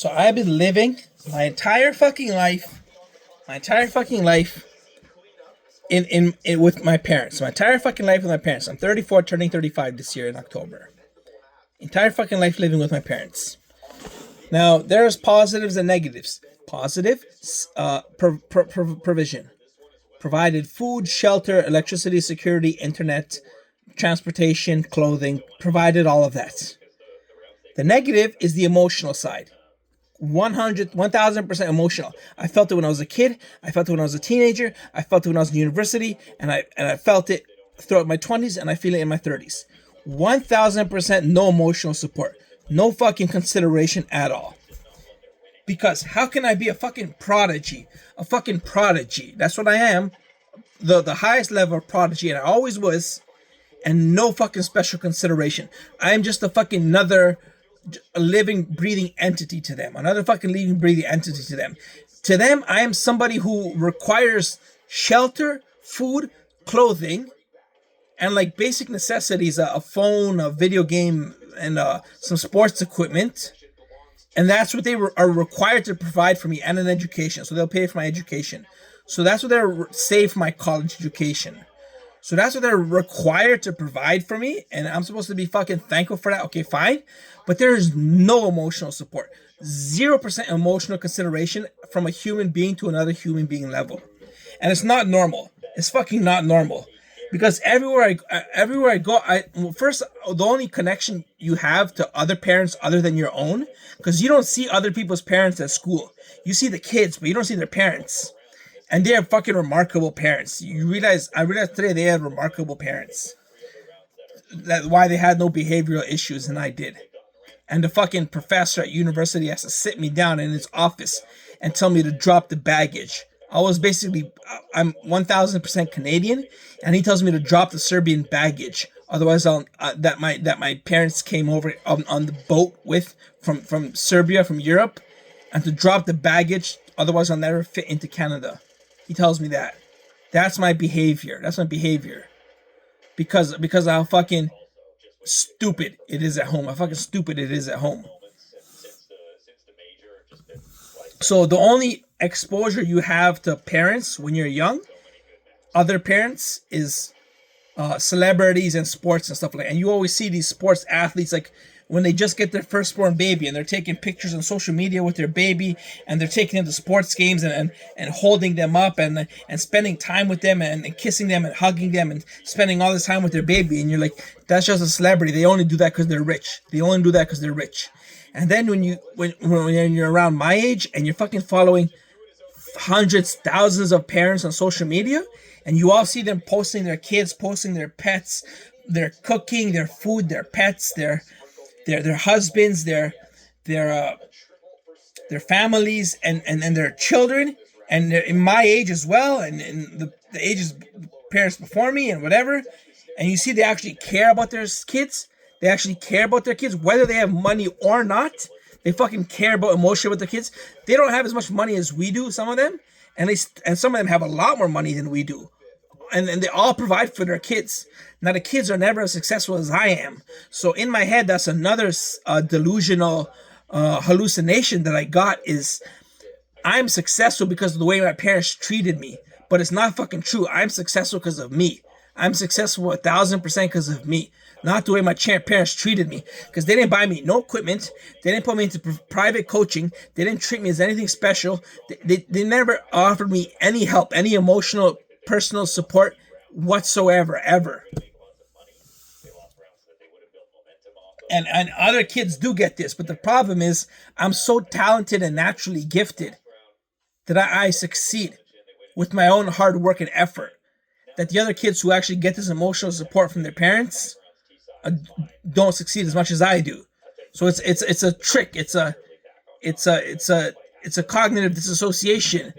So I've been living my entire fucking life, my entire fucking life in with my parents. My entire fucking life with my parents. I'm 34, turning 35 this year in October. Entire fucking life living with my parents. Now there's positives and negatives. Positive, provision. Provided food, shelter, electricity, security, internet, transportation, clothing. Provided all of that. The negative is the emotional side. 1000% emotional. I felt it when I was a kid. I felt it when I was a teenager. I felt it when I was in university, and I felt it throughout my 20s, and I feel it in my 30s. 1000% no emotional support, no fucking consideration at all. Because how can I be a fucking prodigy? A fucking prodigy. That's what I am. The highest level of prodigy, and I always was, and no fucking special consideration. I am just a fucking another living, breathing entity to them. Another fucking living, breathing entity to them. To them, I am somebody who requires shelter, food, clothing, and like basic necessities, a phone, a video game, and some sports equipment. And that's what they are required to provide for me, and an education. So they'll pay for my education. So that's what they're save for my college education. So that's what they're required to provide for me, and I'm supposed to be fucking thankful for that. Okay, fine. But there's no emotional support. 0% emotional consideration from a human being to another human being level. And it's not normal. It's fucking not normal. Because everywhere I go, first, the only connection you have to other parents other than your own, because you don't see other people's parents at school. You see the kids, but you don't see their parents. And they are fucking remarkable parents. I realized today they had remarkable parents. That's why they had no behavioral issues, and I did. And the fucking professor at university has to sit me down in his office and tell me to drop the baggage. I'm 1000% Canadian, and he tells me to drop the Serbian baggage. Otherwise, that my parents came over on the boat with from Serbia, from Europe, and to drop the baggage. Otherwise, I'll never fit into Canada. He tells me that. That's my behavior. That's my behavior. Because of how fucking stupid it is at home. How fucking stupid it is at home. So the only exposure you have to parents when you're young, other parents, is celebrities and sports and stuff like that. And you always see these sports athletes, like when they just get their firstborn baby and they're taking pictures on social media with their baby, and they're taking them to sports games and holding them up and spending time with them and kissing them and hugging them and spending all this time with their baby. And you're like, that's just a celebrity. They only do that because they're rich. They only do that because they're rich. And then when you're around my age and you're fucking following hundreds, thousands of parents on social media, and you all see them posting their kids, posting their pets, their cooking, their food, their pets, their husbands, their families, and their children, and they're in my age as well, and the ages parents before me and whatever, and you see they actually care about their kids. They actually care about their kids, whether they have money or not. They fucking care about emotion with their kids. They don't have as much money as we do, some of them, and some of them have a lot more money than we do. And they all provide for their kids. Now, the kids are never as successful as I am. So in my head, that's another delusional hallucination that I got, is I'm successful because of the way my parents treated me. But it's not fucking true. I'm successful because of me. I'm successful 1000% because of me. Not the way my parents treated me. Because they didn't buy me no equipment. They didn't put me into private coaching. They didn't treat me as anything special. They never offered me any help, any emotional, personal support whatsoever, ever. And other kids do get this, but the problem is I'm so talented and naturally gifted that I succeed with my own hard work and effort, that the other kids who actually get this emotional support from their parents don't succeed as much as I do. So it's a trick. It's a cognitive disassociation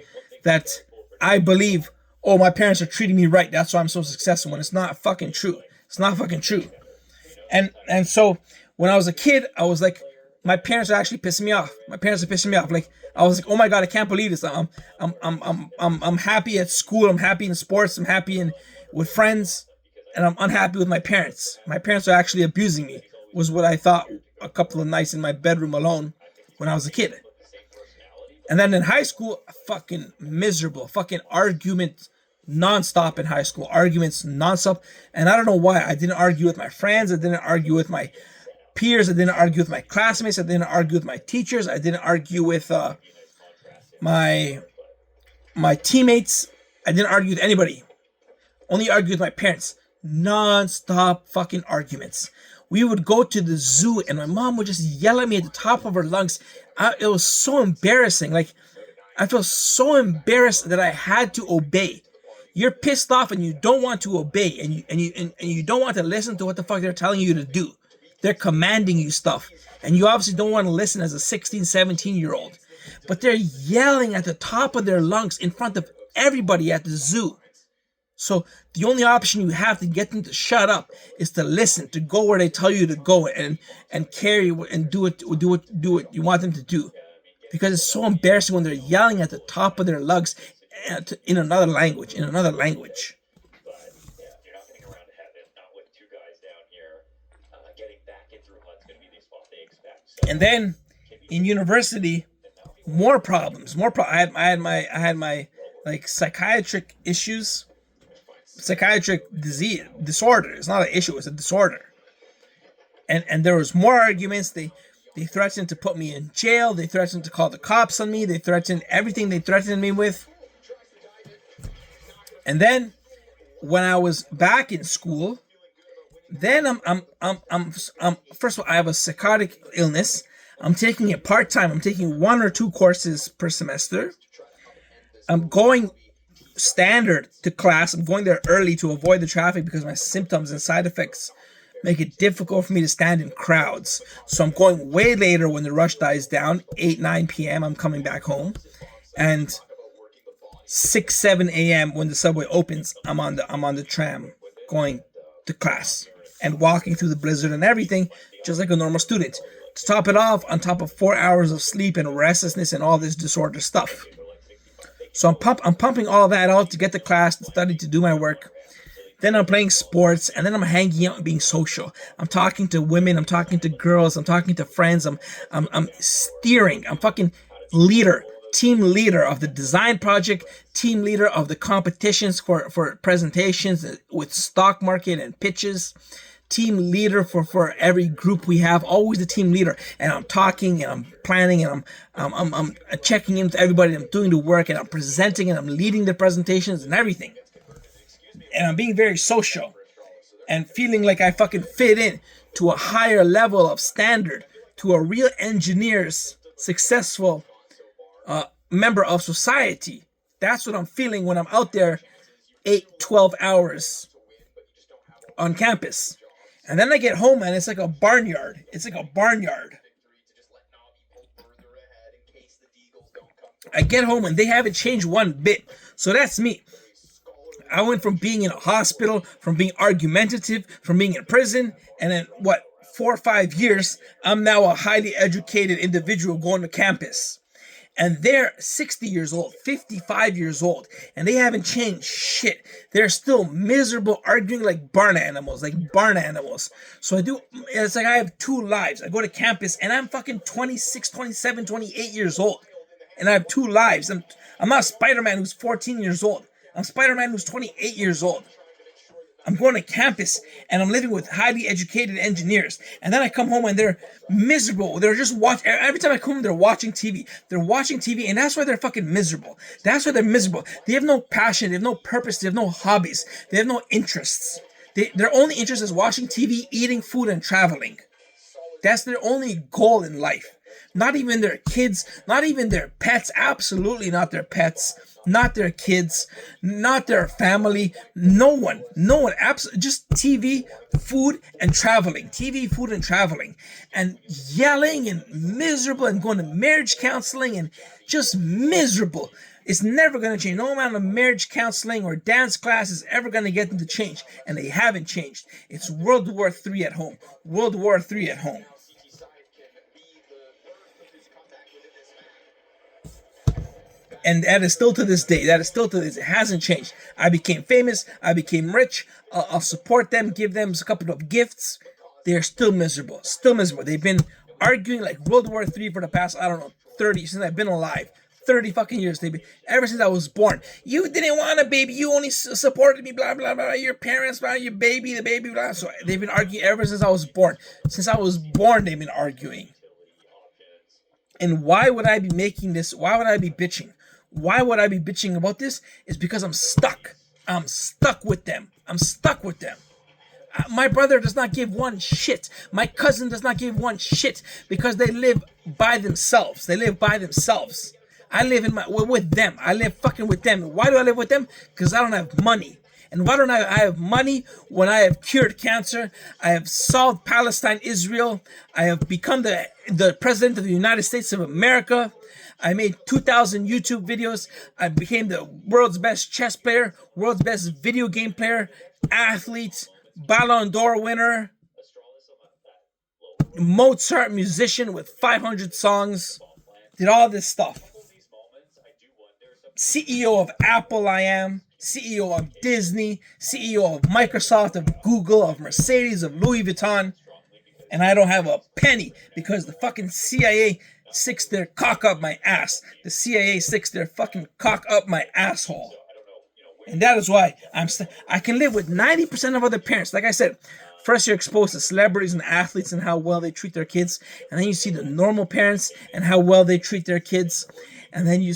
that I believe, oh, my parents are treating me right, that's why I'm so successful, when it's not fucking true. It's not fucking true. And so when I was a kid, I was like, my parents are actually pissing me off. My parents are pissing me off. Like, I was like, oh my god, I can't believe this. I'm happy at school. I'm happy in sports. I'm happy with friends, and I'm unhappy with my parents. My parents are actually abusing me, was what I thought a couple of nights in my bedroom alone when I was a kid. And then in high school, fucking miserable, fucking argument nonstop in high school, arguments nonstop. And I don't know why. I didn't argue with my friends. I didn't argue with my peers. I didn't argue with my classmates. I didn't argue with my teachers. I didn't argue with my teammates. I didn't argue with anybody. Only argue with my parents. Non-stop fucking arguments. We would go to the zoo and my mom would just yell at me at the top of her lungs. It was so embarrassing. Like, I felt so embarrassed that I had to obey. You're pissed off and you don't want to obey, and you don't want to listen to what the fuck they're telling you to do. They're commanding you stuff, and you obviously don't want to listen as a 16, 17-year-old. But they're yelling at the top of their lungs in front of everybody at the zoo. So the only option you have to get them to shut up is to listen, to go where they tell you to go, and carry and do what you want them to do, because it's so embarrassing when they're yelling at the top of their lungs in another language. And then in university, more problems. I had my like psychiatric issues. Psychiatric disorder. It's not an issue, it's a disorder. And there was more arguments. They threatened to put me in jail. They threatened to call the cops on me. They threatened everything they threatened me with. And then when I was back in school, then I'm first of all, I have a psychotic illness. I'm taking it part-time. I'm taking 1 or 2 courses per semester. I'm going standard to class. I'm going there early to avoid the traffic because my symptoms and side effects make it difficult for me to stand in crowds. So I'm going way later when the rush dies down, 8, 9 p.m. I'm coming back home. And 6, 7 a.m. when the subway opens, I'm on the tram going to class and walking through the blizzard and everything, just like a normal student. To top it off, on top of 4 hours of sleep and restlessness and all this disorder stuff. So I'm pumping all that out to get to class, to study, to do my work. Then I'm playing sports, and then I'm hanging out and being social. I'm talking to women, I'm talking to girls, I'm talking to friends. I'm steering. I'm fucking leader, team leader of the design project, team leader of the competitions for presentations with stock market and pitches. Team leader for every group we have, always the team leader. And I'm talking and I'm planning and I'm checking in with everybody. I'm doing the work and I'm presenting and I'm leading the presentations and everything. And I'm being very social and feeling like I fucking fit in to a higher level of standard, to a real engineer's successful member of society. That's what I'm feeling when I'm out there 8, 12 hours on campus. And then I get home and it's like a barnyard. I get home and they haven't changed one bit. So that's me. I went from being in a hospital, from being argumentative, from being in prison, and in 4 or 5 years, I'm now a highly educated individual going to campus. And they're 60 years old, 55 years old, and they haven't changed shit. They're still miserable, arguing like barn animals. So it's like I have 2 lives. I go to campus and I'm fucking 26, 27, 28 years old. And I have 2 lives. I'm not Spider-Man who's 14 years old. I'm Spider-Man who's 28 years old. I'm going to campus and I'm living with highly educated engineers. And then I come home and they're miserable. They're just watching. Every time I come home, they're watching TV. And that's why they're fucking miserable. They have no passion. They have no purpose. They have no hobbies. They have no interests. Their only interest is watching TV, eating food, and traveling. That's their only goal in life. Not even their kids, not even their pets, absolutely not their pets, not their kids, not their family, no one, absolutely, just TV, food, and traveling, and yelling and miserable and going to marriage counseling and just miserable. It's never going to change. No amount of marriage counseling or dance class is ever going to get them to change, and they haven't changed. It's World War III at home. And that is still to this day. It hasn't changed. I became famous. I became rich. I'll support them, give them a couple of gifts. They're still miserable. They've been arguing like World War III for the past, 30, since I've been alive. 30 fucking years, baby. Ever since I was born. You didn't want a baby. You only supported me, blah, blah, blah. Your parents, blah, your baby, the baby, blah. So they've been arguing ever since I was born. Since I was born, they've been arguing. And why would I be making this? Why would I be bitching? Why would I be bitching about this? It's because I'm stuck. I'm stuck with them. I'm stuck with them. My brother does not give one shit. My cousin does not give one shit because they live by themselves. They live by themselves. I live with them. I live fucking with them. Why do I live with them? Because I don't have money. And why don't I have money when I have cured cancer? I have solved Palestine, Israel. I have become the president of the United States of America. I made 2,000 YouTube videos. I became the world's best chess player, world's best video game player, athlete, Ballon d'Or winner, Mozart musician with 500 songs, did all this stuff. CEO of Apple I am, CEO of Disney, CEO of Microsoft, of Google, of Mercedes, of Louis Vuitton, and I don't have a penny because the fucking CIA sticks their cock up my ass. The CIA sticks their fucking cock up my asshole. And that is why I can live with 90% of other parents. Like I said, first you're exposed to celebrities and athletes and how well they treat their kids. And then you see the normal parents and how well they treat their kids. And then you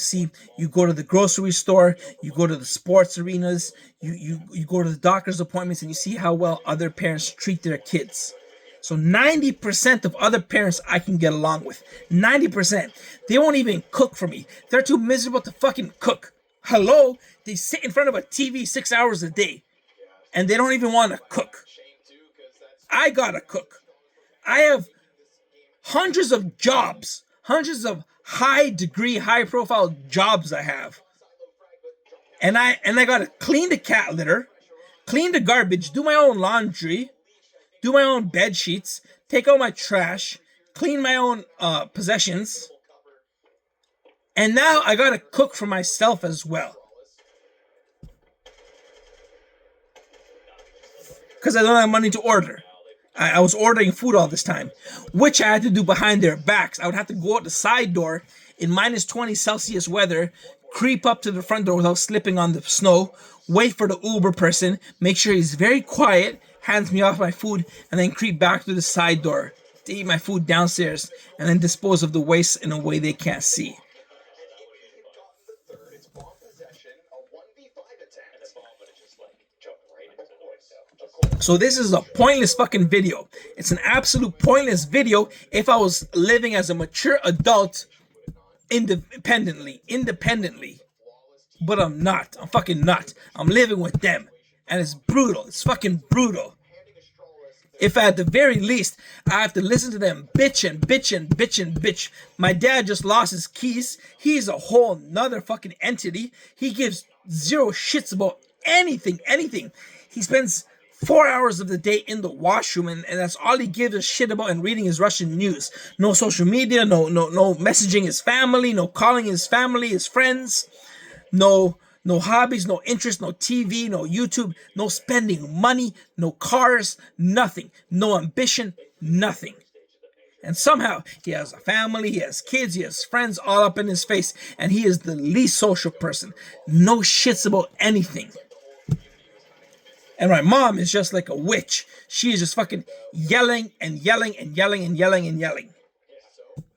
go to the grocery store, you go to the sports arenas, you go to the doctor's appointments, and you see how well other parents treat their kids. So 90% of other parents I can get along with. 90%. They won't even cook for me. They're too miserable to fucking cook. Hello? They sit in front of a TV 6 hours a day and they don't even want to cook. I gotta cook. I have hundreds of jobs, hundreds of high degree, high profile jobs I have. And I gotta clean the cat litter, clean the garbage, do my own laundry, do my own bed sheets, take out my trash, clean my own possessions. And now I gotta cook for myself as well. Because I don't have money to order. I was ordering food all this time, which I had to do behind their backs. I would have to go out the side door in minus 20 Celsius weather, creep up to the front door without slipping on the snow, wait for the Uber person, make sure he's very quiet, hands me off my food, and then creep back to the side door to eat my food downstairs, and then dispose of the waste in a way they can't see. So this is a pointless fucking video. It's an absolute pointless video if I was living as a mature adult independently. But I'm not. I'm fucking not. I'm living with them. And it's brutal. It's fucking brutal. If at the very least, I have to listen to them bitch. My dad just lost his keys. He's a whole nother fucking entity. He gives zero shits about anything. He spends 4 hours of the day in the washroom, and that's all he gives a shit about and reading his Russian news. No social media, no messaging his family, no calling his family, his friends, no hobbies, no interest, no TV, no YouTube, no spending money, no cars, nothing, no ambition, nothing. And somehow he has a family, he has kids, he has friends all up in his face, and he is the least social person. No shits about anything. And my mom is just like a witch. She is just fucking yelling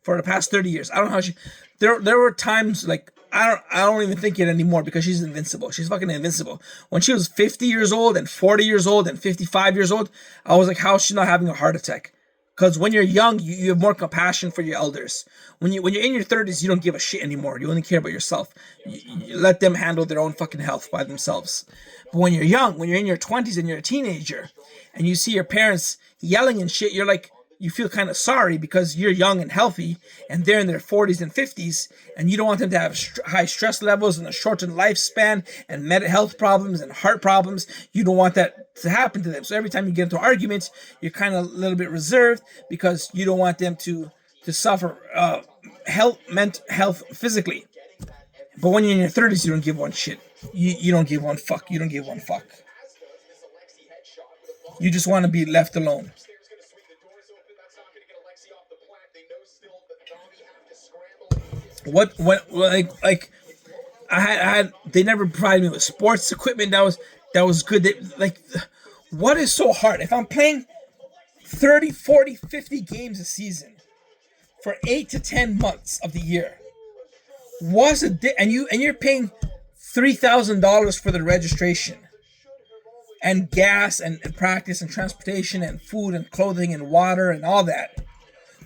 for the past 30 years. I don't know how she. There were times like I don't even think it anymore because she's invincible. She's fucking invincible. When she was 50 years old and 40 years old and 55 years old, I was like, how is she not having a heart attack? Because when you're young, you have more compassion for your elders. When you're in your 30s, you don't give a shit anymore. You only care about yourself. You let them handle their own fucking health by themselves. But when you're young, when you're in your 20s and you're a teenager, and you see your parents yelling and shit, you're like, you feel kind of sorry because you're young and healthy, and they're in their 40s and 50s, and you don't want them to have high stress levels and a shortened lifespan and mental health problems and heart problems. You don't want that to happen to them. So every time you get into arguments, you're kind of a little bit reserved because you don't want them to suffer mental health physically. But when you're in your 30s, you don't give one shit. You don't give one fuck. You don't give one fuck. You just want to be left alone. What like I had they never provided me with sports equipment that was good. Like, what is so hard? If I'm playing 30, 40, 50 games a season for 8 to 10 months of the year, and you're paying $3,000 for the registration and gas and practice and transportation and food and clothing and water and all that.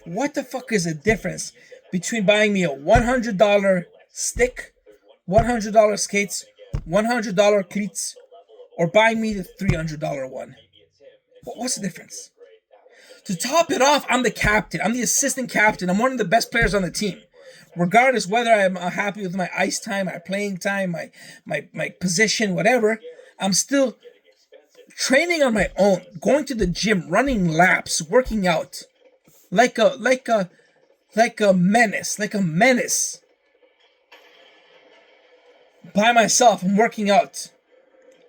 What the fuck is the difference between buying me a $100 stick, $100 skates, $100 cleats, or buying me the $300 one? What's the difference? To top it off, I'm the captain. I'm the assistant captain. I'm one of the best players on the team. Regardless whether I'm happy with my ice time, my playing time, my position, whatever, I'm still training on my own, going to the gym, running laps, working out like a menace by myself. I'm working out,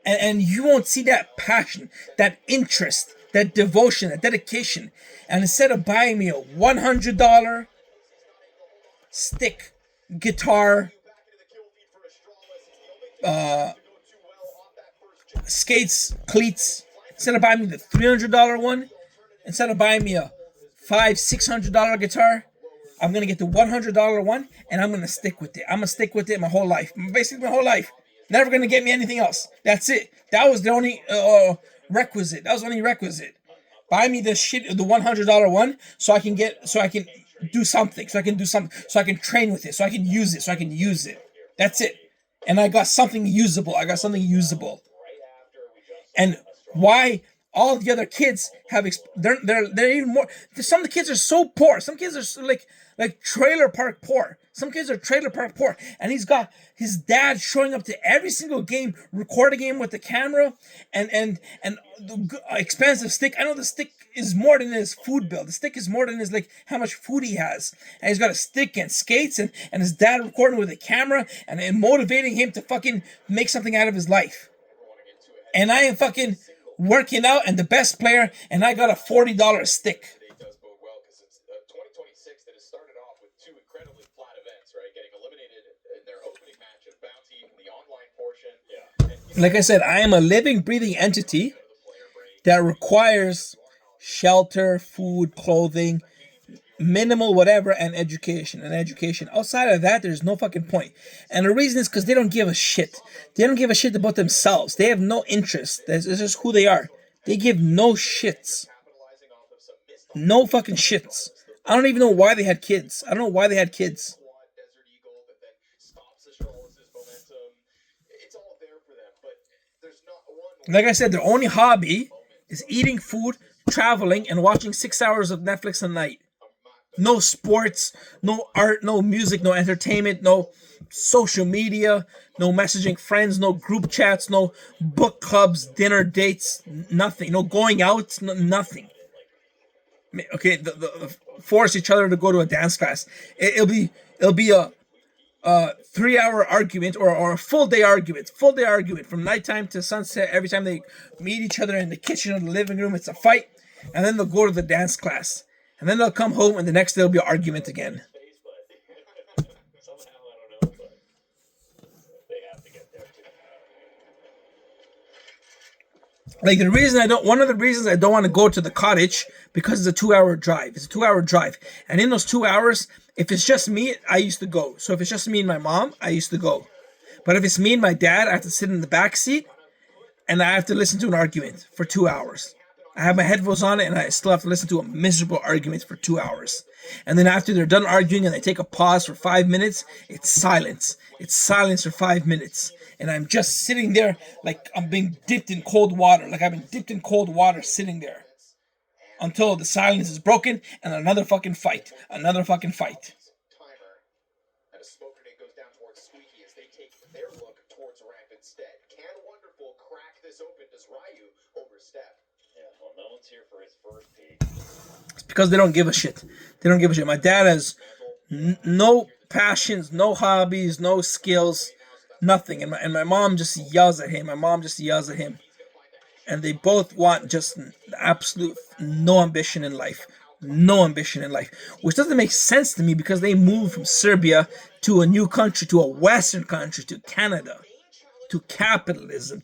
and you won't see that passion, that interest, that devotion, that dedication. And instead of buying me a $100 stick, guitar, skates, cleats, instead of buying me the $300 one, instead of buying me a $500-$600 guitar, I'm gonna get the $100 one, and I'm gonna stick with it. I'm gonna stick with it my whole life, basically my whole life. Never gonna get me anything else. That's it. That was the only requisite. That was the only requisite. Buy me the $100 one, so I can do something, so I can train with it, so I can use it, That's it. And I got something usable. And why all the other kids they're even more. Some of the kids are so poor. Some kids are like trailer park poor. Some kids are trailer park poor, and he's got his dad showing up to every single game, recording him with the camera, and the expensive stick. I know the stick is more than his food bill. The stick is more than his how much food he has, and he's got a stick and skates, and his dad recording with a camera and motivating him to fucking make something out of his life. And I am fucking working out and the best player, and I got a $40 stick. Like I said, I am a living, breathing entity that requires shelter, food, clothing, minimal whatever, and education. Outside of that, there's no fucking point. And the reason is because they don't give a shit. They don't give a shit about themselves. They have no interest. That's just who they are. They give no shits. No fucking shits. I don't even know why they had kids. Like I said, their only hobby is eating food, traveling, and watching 6 hours of Netflix a night. No sports, no art, no music, no entertainment, no social media, no messaging friends, no group chats, no book clubs, dinner dates, nothing. No going out, nothing. Okay, force each other to go to a dance class. It'll be a 3-hour argument or a full day argument from nighttime to sunset. Every time they meet each other in the kitchen or the living room, it's a fight, and then they'll go to the dance class, and then they'll come home, and the next day there'll be an argument again. Like one of the reasons I don't want to go to the cottage, because it's a 2-hour drive. And in those 2 hours, if it's just me, I used to go. So if it's just me and my mom, I used to go. But if it's me and my dad, I have to sit in the back seat, and I have to listen to an argument for 2 hours. I have my headphones on, and I still have to listen to a miserable argument for 2 hours. And then after they're done arguing and they take a pause for 5 minutes, it's silence. It's silence for 5 minutes. And I'm just sitting there like I'm being dipped in cold water. Like I've been dipped in cold water sitting there. Until the silence is broken and another fucking fight. It's because they don't give a shit. My dad has no passions, no hobbies, no skills, nothing. And my mom just yells at him. And they both want just absolute no ambition in life. no ambition in life, which doesn't make sense to me because they moved from Serbia to a new country, to a Western country, to Canada, to capitalism,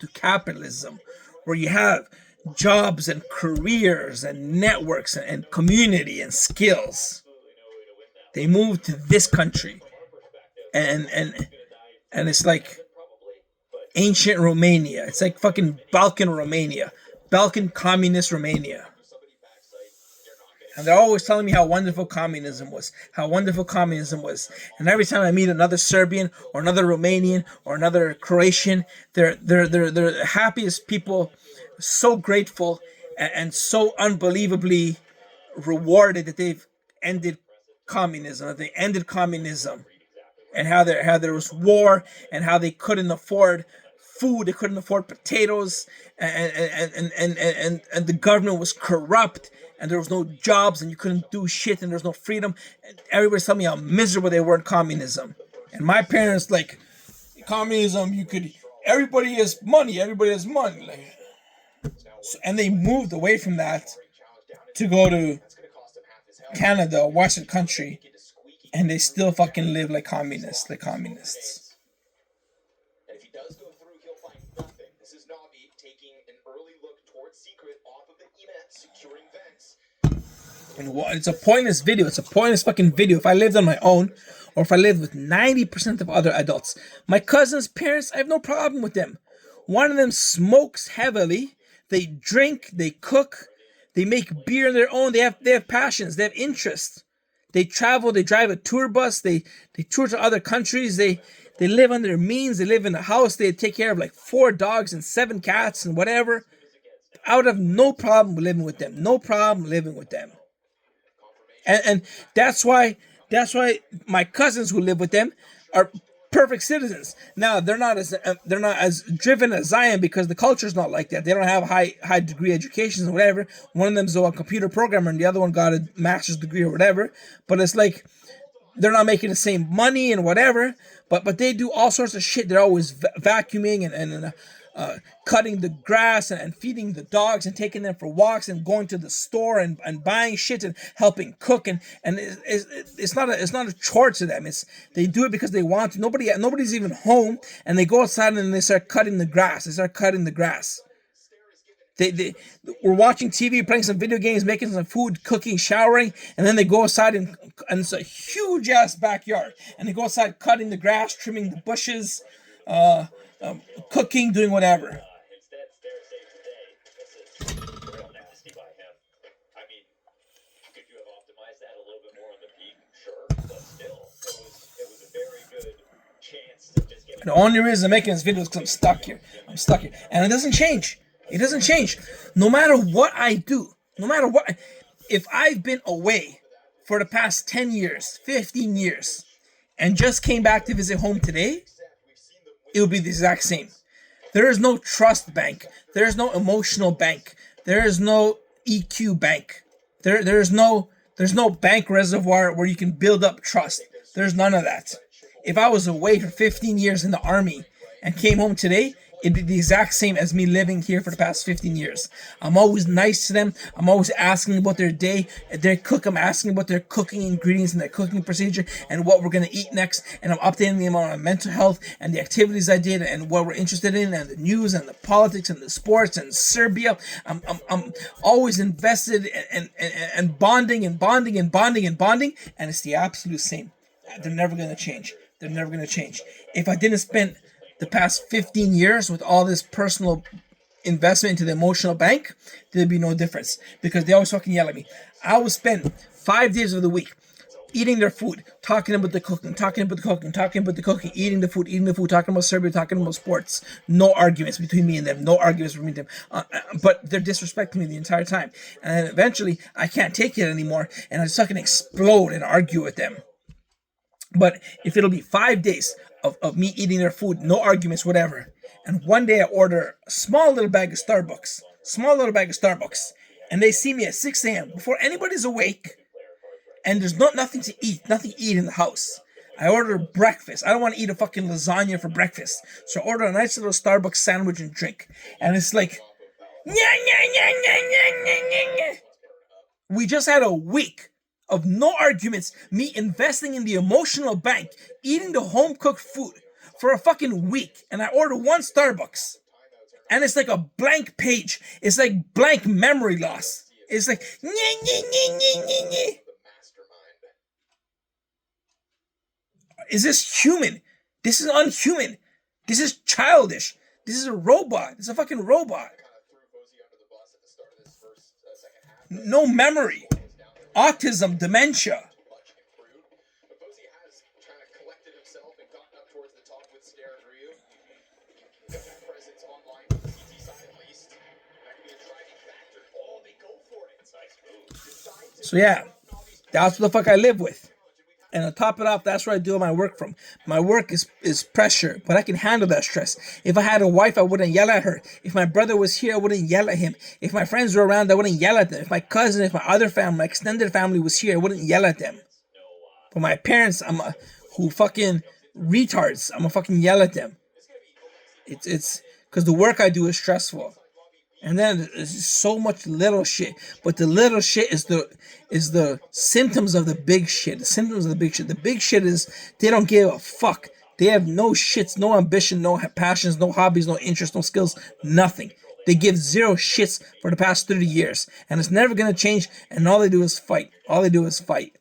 where you have jobs and careers and networks and community and skills. They moved to this country, and and and it's like ancient Romania. It's like fucking Balkan Romania, Balkan communist Romania. And they're always telling me how wonderful communism was, how wonderful communism was. And every time I meet another Serbian or another Romanian or another Croatian, they're the happiest people, so grateful and so unbelievably rewarded that they've ended communism, that they ended communism, and how there was war, and how they couldn't afford food, they couldn't afford potatoes, and the government was corrupt, and there was no jobs, and you couldn't do shit, and there was no freedom. And everybody's telling me how miserable they were in communism. And my parents, like, communism, you could, everybody has money, like, so, and they moved away from that to go to Canada, a Western country, and they still fucking live like communists, like communists. And if he does go through, he'll find nothing. This is Navi taking an early look towards secret off of the EMET securing vents. And it's a pointless video. It's a pointless fucking video. If I lived on my own, or if I lived with 90% of other adults, my cousin's parents, I have no problem with them. One of them smokes heavily. They drink. They cook. They make beer on their own. They have passions. They have interests. They travel. They drive a tour bus. They tour to other countries. They live on their means. They live in a house. They take care of like 4 dogs and 7 cats and whatever. I would have no problem living with them. No problem living with them. And that's why my cousins who live with them are perfect citizens. Now they're not as driven as I am because the culture's not like that. They don't have high degree educations or whatever. One of them's a computer programmer and the other one got a master's degree or whatever. But it's like they're not making the same money and whatever. But they do all sorts of shit. They're always vacuuming and cutting the grass and feeding the dogs and taking them for walks and going to the store and buying shit and helping cook and it's not a chore to them. They do it because they want to. Nobody's even home, and they go outside and they start cutting the grass. We're watching TV, playing some video games, making some food, cooking, showering, and then they go outside and it's a huge ass backyard, and they go outside cutting the grass, trimming the bushes, cooking, doing whatever. And the only reason I'm making this video is because I'm stuck here. And it doesn't change. No matter what I do, if I've been away for the past 10 years, 15 years, and just came back to visit home today, it will be the exact same. There is no trust bank. There is no emotional bank. There is no EQ bank. There's no bank reservoir where you can build up trust. There's none of that. If I was away for 15 years in the army and came home today, it'd be the exact same as me living here for the past 15 years. I'm always nice to them. I'm always asking about their day. I'm asking about their cooking ingredients and their cooking procedure and what we're going to eat next. And I'm updating them on my mental health and the activities I did and what we're interested in and the news and the politics and the sports and Serbia. I'm always invested and bonding. And it's the absolute same. They're never going to change. If I didn't spend the past 15 years with all this personal investment into the emotional bank, there'd be no difference because they always fucking yell at me. I would spend 5 days of the week eating their food, talking about the cooking, eating the food, talking about Serbia, talking about sports. No arguments between me and them. But they're disrespecting me the entire time. And then eventually I can't take it anymore and I just fucking explode and argue with them. But if it'll be 5 days of me eating their food, no arguments, whatever, and one day I order a small little bag of Starbucks, and they see me at 6 a.m. before anybody's awake, and there's nothing to eat in the house. I order breakfast. I don't want to eat a fucking lasagna for breakfast, so I order a nice little Starbucks sandwich and drink, and it's like, We just had a week of no arguments, me investing in the emotional bank, eating the home cooked food for a fucking week, and I order one Starbucks. And it's like a blank page. It's like blank memory loss. It's like, nye, nye, nye, nye, nye, nye. Is this human? This is unhuman. This is childish. This is a robot. It's a fucking robot. No memory. Autism, dementia. So yeah, that's what the fuck I live with. And to top it off, that's where I do my work from. My work is pressure, but I can handle that stress. If I had a wife, I wouldn't yell at her. If my brother was here, I wouldn't yell at him. If my friends were around, I wouldn't yell at them. If my cousin, if my other family, my extended family was here, I wouldn't yell at them. But my parents, who fucking retards, I'm gonna fucking yell at them. It's because the work I do is stressful. And then there's so much little shit, but the little shit is the symptoms of the big shit. The symptoms of the big shit. The big shit is they don't give a fuck. They have no shits, no ambition, no passions, no hobbies, no interests, no skills, nothing. They give zero shits for the past 30 years, and it's never gonna change. And all they do is fight. All they do is fight.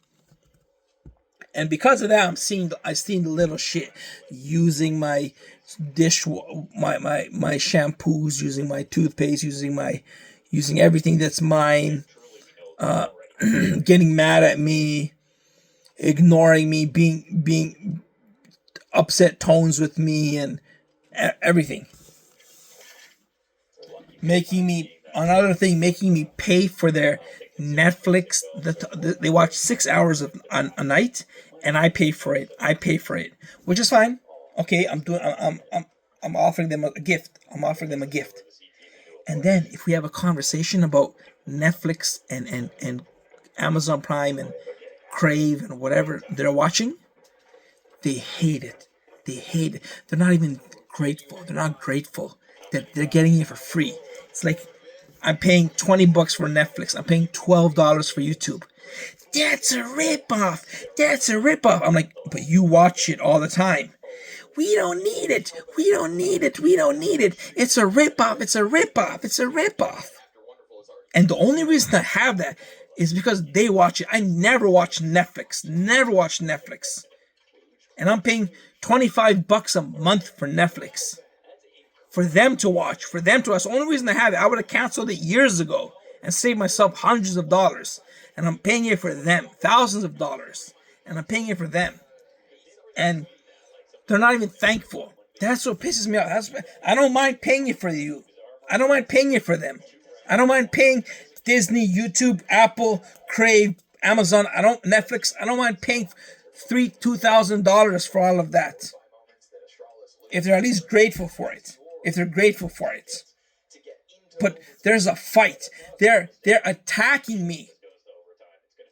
And because of that, I seen the little shit, using my my shampoos, using my toothpaste, using everything that's mine, getting mad at me, ignoring me, being upset tones with me, and everything. Making me pay for their Netflix. They watch 6 hours a night, and I pay for it. Which is fine. Okay, I'm offering them a gift. And then if we have a conversation about Netflix and Amazon Prime and Crave and whatever they're watching, they hate it. They're not even grateful. They're not grateful that they're getting it for free. It's like I'm paying $20 for Netflix. I'm paying $12 for YouTube. That's a ripoff. I'm like, but you watch it all the time. We don't need it. It's a ripoff. And the only reason I have that is because they watch it. I never watch Netflix. And I'm paying $25 a month for Netflix. For them to watch. The only reason I have it, I would have canceled it years ago and saved myself hundreds of dollars. And I'm paying it for them. Thousands of dollars. And I'm paying it for them. And they're not even thankful. That's what pisses me off. I don't mind paying it for you. I don't mind paying it for them. I don't mind paying Disney, YouTube, Apple, Crave, Amazon. Netflix. I don't mind paying $2,000 for all of that. If they're at least grateful for it. But there's a fight. They're attacking me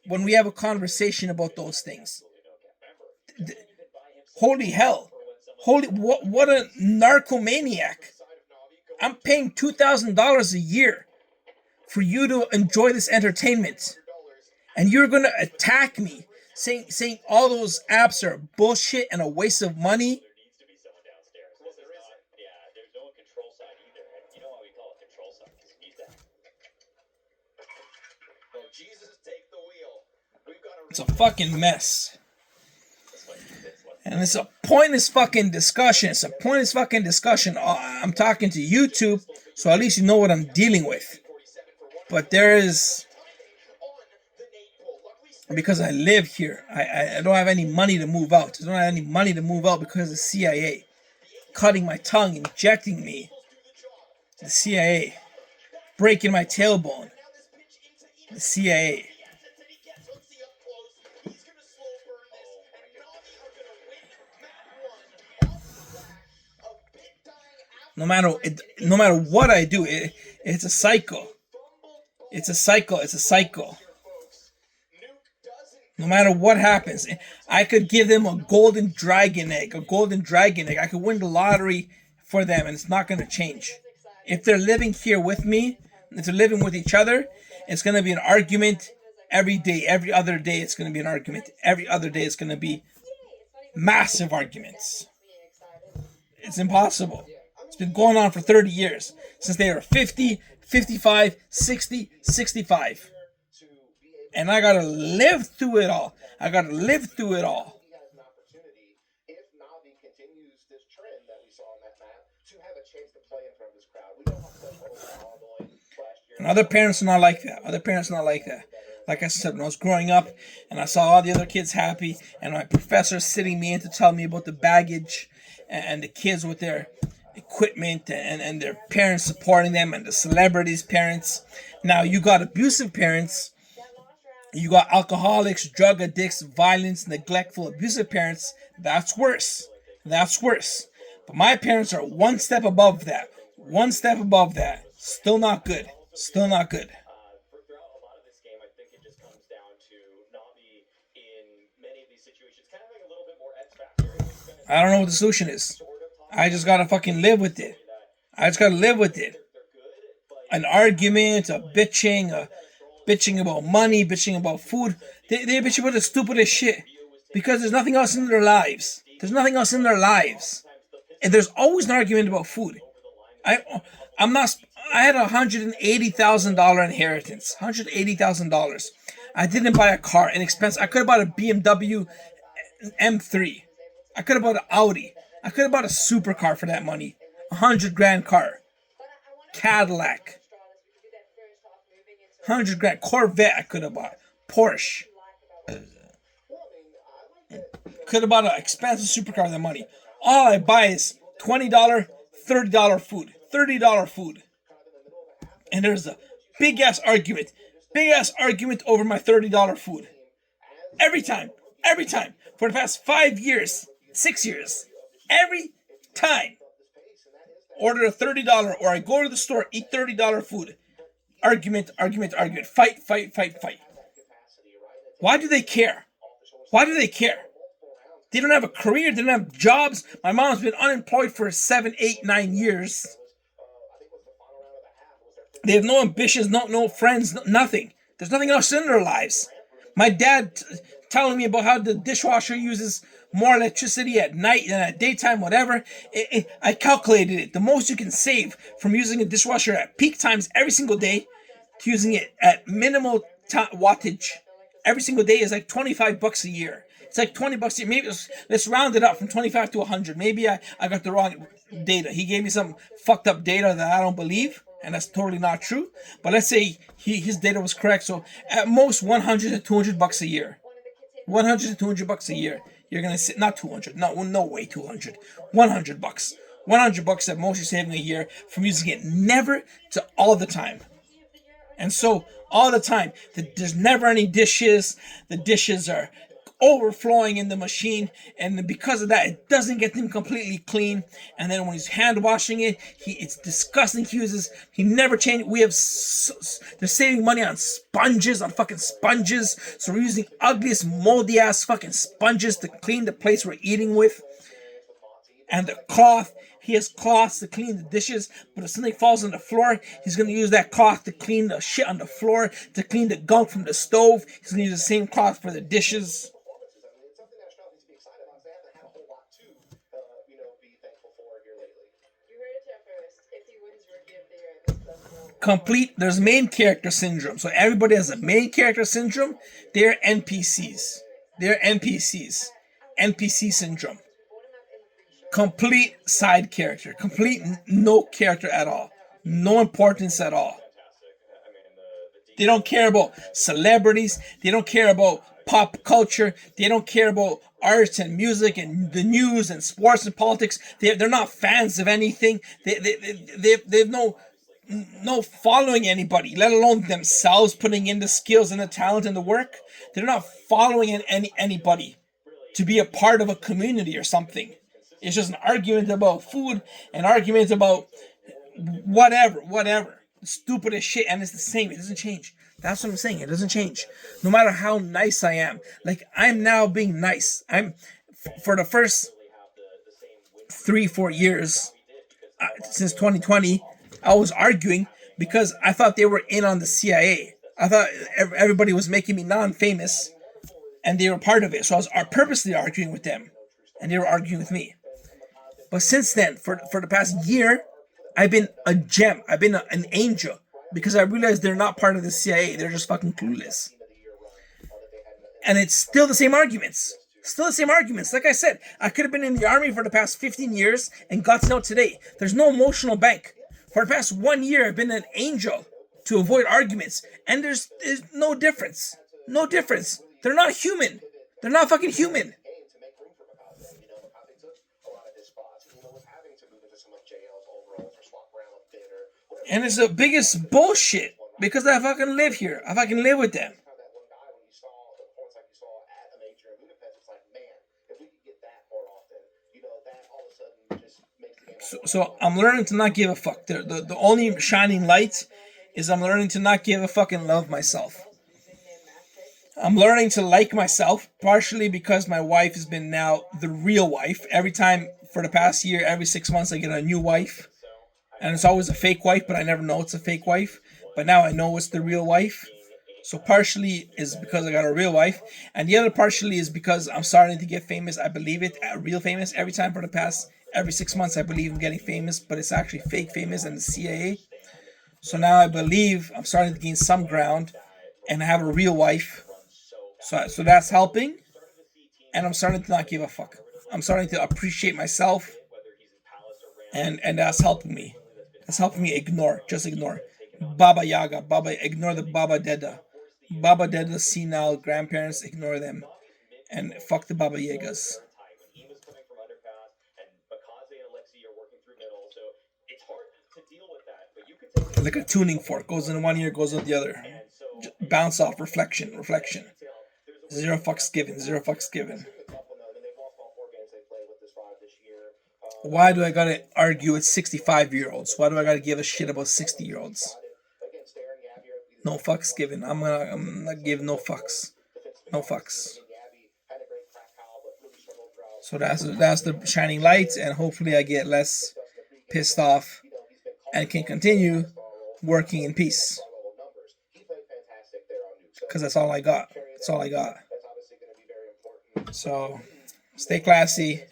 when we have a conversation about those things. Holy hell. What a narcomaniac. I'm paying $2,000 a year for you to enjoy this entertainment. And you're going to attack me saying all those apps are bullshit and a waste of money. It's a fucking mess. And it's a pointless fucking discussion. I'm talking to YouTube, so at least you know what I'm dealing with. But because I live here, I don't have any money to move out. Because of the CIA cutting my tongue, injecting me. The CIA breaking my tailbone. The CIA. No matter what I do, it's a cycle. No matter what happens, I could give them a golden dragon egg. I could win the lottery for them, and it's not going to change. If they're living here with me, if they're living with each other, it's going to be an argument Every day, every other day, it's going to be an argument. Every other day, it's going to be massive arguments. It's impossible. It's been going on for 30 years. Since they were 50, 55, 60, 65. And I gotta live through it all. I gotta live through it all. And other parents are not like that. Other parents are not like that. Like I said, when I was growing up and I saw all the other kids happy and my professor sitting me in to tell me about the baggage and the kids with their equipment and their parents supporting them and the celebrities' parents. Now you got abusive parents, you got alcoholics, drug addicts, violence, neglectful, abusive parents. That's worse. That's worse. But my parents are one step above that. One step above that. Still not good. Still not good. I don't know what the solution is. I just gotta fucking live with it. I just gotta live with it. An argument, a bitching about money, bitching about food. They bitch about the stupidest shit because there's nothing else in their lives. There's nothing else in their lives, and there's always an argument about food. I'm not. I had $180,000 inheritance. $180,000. I didn't buy a car, an expense. I could have bought a BMW M3. I could have bought an Audi. I could have bought a supercar for that money. $100,000 car. Cadillac. $100,000 Corvette I could have bought. Porsche. Could have bought an expensive supercar with that money. All I buy is $20, $30 food. $30 food. And there's a big ass argument. Big ass argument over my $30 food. Every time. Every time. For the past 5 years. 6 years. Every time. Order a $30 or I go to the store, eat $30 food. Argument, argument, argument. Fight, fight, fight, fight. Why do they care? Why do they care? They don't have a career. They don't have jobs. My mom's been unemployed for 7, 8, 9 years. They have no ambitions, no friends, nothing. There's nothing else in their lives. My dad telling me about how the dishwasher uses more electricity at night than at daytime, whatever. I calculated it. The most you can save from using a dishwasher at peak times every single day to using it at minimal wattage every single day is like $25 a year. It's like $20 a year. Maybe let's round it up from 25 to 100. Maybe I got the wrong data. He gave me some fucked up data that I don't believe, and that's totally not true. But let's say his data was correct. So at most $100 to $200 a year. $100 to $200 a year. You're gonna sit not 200. No way 200. $100. $100 at most you're saving a year from using it never to all the time. And so all the time, there's never any dishes. The dishes are overflowing in the machine, and because of that, it doesn't get them completely clean. And then when he's hand washing it, it's disgusting. He never changed. They're saving money on sponges, on fucking sponges. So we're using ugliest, moldy ass fucking sponges to clean the place we're eating with. And the cloth. He has cloths to clean the dishes, but if something falls on the floor, he's going to use that cloth to clean the shit on the floor, to clean the gunk from the stove. He's going to use the same cloth for the dishes. Complete, there's main character syndrome. So everybody has a main character syndrome. They're NPCs. NPC syndrome. Complete side character. Complete no character at all. No importance at all. They don't care about celebrities. They don't care about pop culture. They don't care about arts and music and the news and sports and politics. They're not fans of anything. They've no following anybody, let alone themselves putting in the skills and the talent and the work. They're not following anybody to be a part of a community or something. It's just an argument about food, an argument about whatever. Stupid as shit, and it's the same. It doesn't change. That's what I'm saying. It doesn't change. No matter how nice I am. Like, I'm now being nice. For the first 3-4 years, since 2020, I was arguing because I thought they were in on the CIA. I thought everybody was making me non-famous, and they were part of it. So I was purposely arguing with them, and they were arguing with me. But since then, for the past year, I've been a gem. I've been an angel because I realized they're not part of the CIA. They're just fucking clueless. And it's still the same arguments. Still the same arguments. Like I said, I could have been in the army for the past 15 years and got to know today. There's no emotional bank. For the past 1 year, I've been an angel to avoid arguments. And there's no difference. No difference. They're not human. They're not fucking human. And it's the biggest bullshit because I fucking live here. I fucking live with them. So I'm learning to not give a fuck. The only shining light is I'm learning to not give a fuck and love myself. I'm learning to like myself, partially because my wife has been now the real wife. Every time for the past year, every 6 months, I get a new wife. And it's always a fake wife, but I never know it's a fake wife. But now I know it's the real wife. So partially is because I got a real wife. And the other partially is because I'm starting to get famous. I believe it, real famous. Every 6 months, I believe I'm getting famous, but it's actually fake famous and the CIA. So now I believe I'm starting to gain some ground, and I have a real wife. So that's helping, and I'm starting to not give a fuck. I'm starting to appreciate myself, and that's helping me. That's helping me ignore, just ignore. Baba Yaga, ignore the Baba Deda. Baba Deda's senile grandparents, ignore them. And fuck the Baba Yagas. Like a tuning fork, goes in one ear, goes in the other. Just bounce off, reflection. Zero fucks given. Why do I gotta argue with 65-year-olds? Why do I gotta give a shit about 60-year-olds? No fucks given. I'm not giving no fucks. No fucks. So that's the shining light, and hopefully I get less pissed off and can continue working in peace. Because that's all I got. So stay classy.